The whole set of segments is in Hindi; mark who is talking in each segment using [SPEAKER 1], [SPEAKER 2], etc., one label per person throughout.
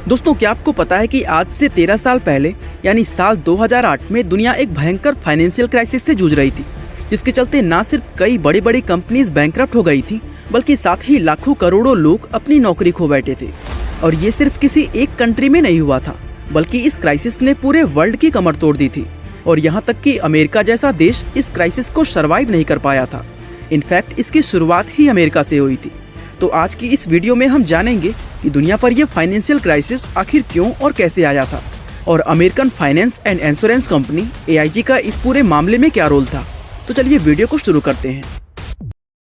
[SPEAKER 1] दोस्तों, क्या आपको पता है कि आज से 13 साल पहले यानी साल 2008 में दुनिया एक भयंकर फाइनेंशियल क्राइसिस से जूझ रही थी, जिसके चलते न सिर्फ कई बड़ी बड़ी कंपनीज बैंकरप्ट हो गई थी, बल्कि साथ ही लाखों करोड़ों लोग अपनी नौकरी खो बैठे थे। और ये सिर्फ किसी एक कंट्री में नहीं हुआ था, बल्कि इस क्राइसिस ने पूरे वर्ल्ड की कमर तोड़ दी थी। और यहाँ तक कि अमेरिका जैसा देश इस क्राइसिस को सर्वाइव नहीं कर पाया था। इनफैक्ट इसकी शुरुआत ही अमेरिका से हुई थी। तो आज की इस वीडियो में हम जानेंगे कि दुनिया पर यह फाइनेंशियल क्राइसिस आखिर क्यों और कैसे आया था, और American finance and insurance company AIG का इस पूरे मामले में क्या रोल था। तो चलिए वीडियो को शुरू करते हैं।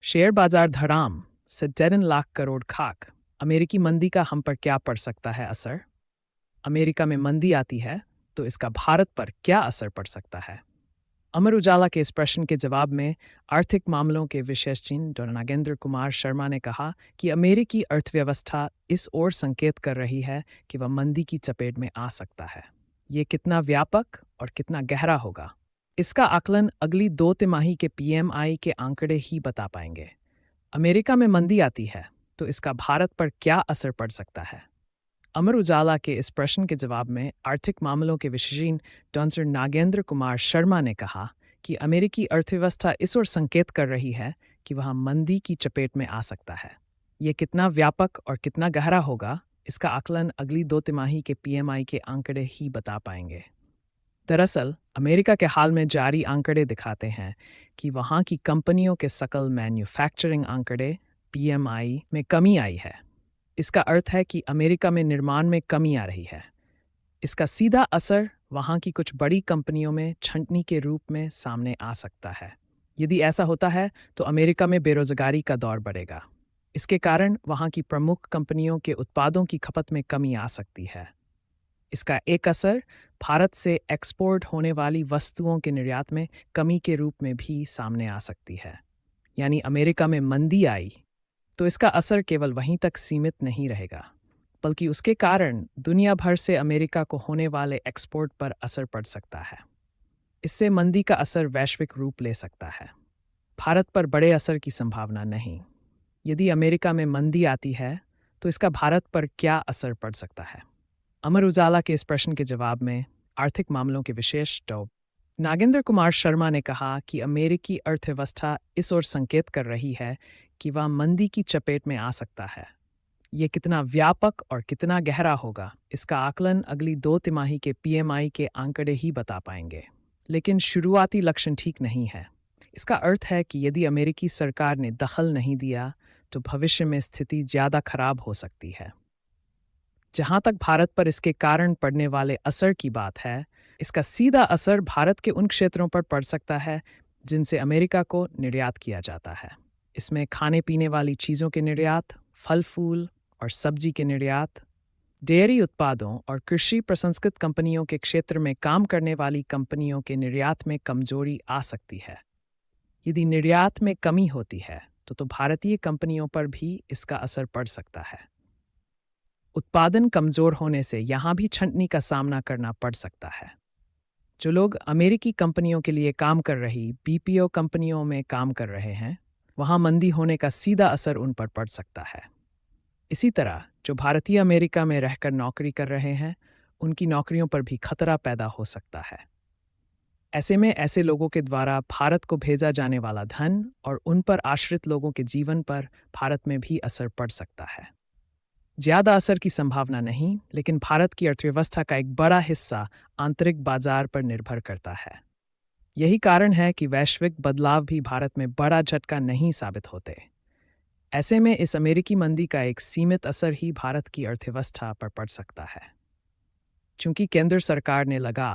[SPEAKER 2] शेयर बाजार धड़ाम से 13 लाख करोड़ खाक। अमेरिकी मंदी का हम पर क्या पड़ सकता है असर? अमेरिका में मंदी आती है तो इसका भारत पर क्या असर पड़ सकता है? अमर उजाला के इस प्रश्न के जवाब में आर्थिक मामलों के विशेषज्ञ डॉ. नागेंद्र कुमार शर्मा ने कहा कि अमेरिकी अर्थव्यवस्था इस ओर संकेत कर रही है कि वह मंदी की चपेट में आ सकता है। ये कितना व्यापक और कितना गहरा होगा, इसका आकलन अगली 2 तिमाही के PMI के आंकड़े ही बता पाएंगे। अमेरिका में मंदी आती है तो इसका भारत पर क्या असर पड़ सकता है? अमर उजाला के इस प्रश्न के जवाब में आर्थिक मामलों के विशेषज्ञ डॉ. नागेंद्र कुमार शर्मा ने कहा कि अमेरिकी अर्थव्यवस्था इस ओर संकेत कर रही है कि वह मंदी की चपेट में आ सकता है। ये कितना व्यापक और कितना गहरा होगा, इसका आकलन अगली 2 तिमाही के PMI के आंकड़े ही बता पाएंगे। दरअसल अमेरिका के हाल में जारी आंकड़े दिखाते हैं कि वहाँ की कंपनियों के सकल मैन्युफैक्चरिंग आंकड़े PMI में कमी आई है। इसका अर्थ है कि अमेरिका में निर्माण में कमी आ रही है। इसका सीधा असर वहाँ की कुछ बड़ी कंपनियों में छंटनी के रूप में सामने आ सकता है। यदि ऐसा होता है तो अमेरिका में बेरोजगारी का दौर बढ़ेगा। इसके कारण वहाँ की प्रमुख कंपनियों के उत्पादों की खपत में कमी आ सकती है। इसका एक असर भारत से एक्सपोर्ट होने वाली वस्तुओं के निर्यात में कमी के रूप में भी सामने आ सकती है। यानी अमेरिका में मंदी आई तो इसका असर केवल वहीं तक सीमित नहीं रहेगा, बल्कि उसके कारण दुनिया भर से अमेरिका को होने वाले एक्सपोर्ट पर असर पड़ सकता है। इससे मंदी का असर वैश्विक रूप ले सकता है। भारत पर बड़े असर की संभावना नहीं। यदि अमेरिका में मंदी आती है तो इसका भारत पर क्या असर पड़ सकता है? अमर उजाला के इस प्रश्न के जवाब में आर्थिक मामलों के विशेष डॉ. नागेंद्र कुमार शर्मा ने कहा कि अमेरिकी अर्थव्यवस्था इस ओर संकेत कर रही है कि वह मंदी की चपेट में आ सकता है। ये कितना व्यापक और कितना गहरा होगा, इसका आकलन अगली 2 तिमाही के PMI के आंकड़े ही बता पाएंगे। लेकिन शुरुआती लक्षण ठीक नहीं है। इसका अर्थ है कि यदि अमेरिकी सरकार ने दखल नहीं दिया तो भविष्य में स्थिति ज़्यादा खराब हो सकती है। जहाँ तक भारत पर इसके कारण पड़ने वाले असर की बात है, इसका सीधा असर भारत के उन क्षेत्रों पर पड़ सकता है जिनसे अमेरिका को निर्यात किया जाता है। इसमें खाने पीने वाली चीज़ों के निर्यात, फल फूल और सब्जी के निर्यात, डेयरी उत्पादों और कृषि प्रसंस्कृत कंपनियों के क्षेत्र में काम करने वाली कंपनियों के निर्यात में कमजोरी आ सकती है। यदि निर्यात में कमी होती है तो भारतीय कंपनियों पर भी इसका असर पड़ सकता है। उत्पादन कमजोर होने से यहाँ भी छंटनी का सामना करना पड़ सकता है। जो लोग अमेरिकी कंपनियों के लिए काम कर रही BPO कंपनियों में काम कर रहे हैं, वहाँ मंदी होने का सीधा असर उन पर पड़ सकता है। इसी तरह जो भारतीय अमेरिका में रहकर नौकरी कर रहे हैं, उनकी नौकरियों पर भी खतरा पैदा हो सकता है। ऐसे में ऐसे लोगों के द्वारा भारत को भेजा जाने वाला धन और उन पर आश्रित लोगों के जीवन पर भारत में भी असर पड़ सकता है। ज़्यादा असर की संभावना नहीं, लेकिन भारत की अर्थव्यवस्था का एक बड़ा हिस्सा आंतरिक बाजार पर निर्भर करता है। यही कारण है कि वैश्विक बदलाव भी भारत में बड़ा झटका नहीं साबित होते। ऐसे में इस अमेरिकी मंदी का एक सीमित असर ही भारत की अर्थव्यवस्था पर पड़ सकता है। चूंकि केंद्र सरकार ने लगा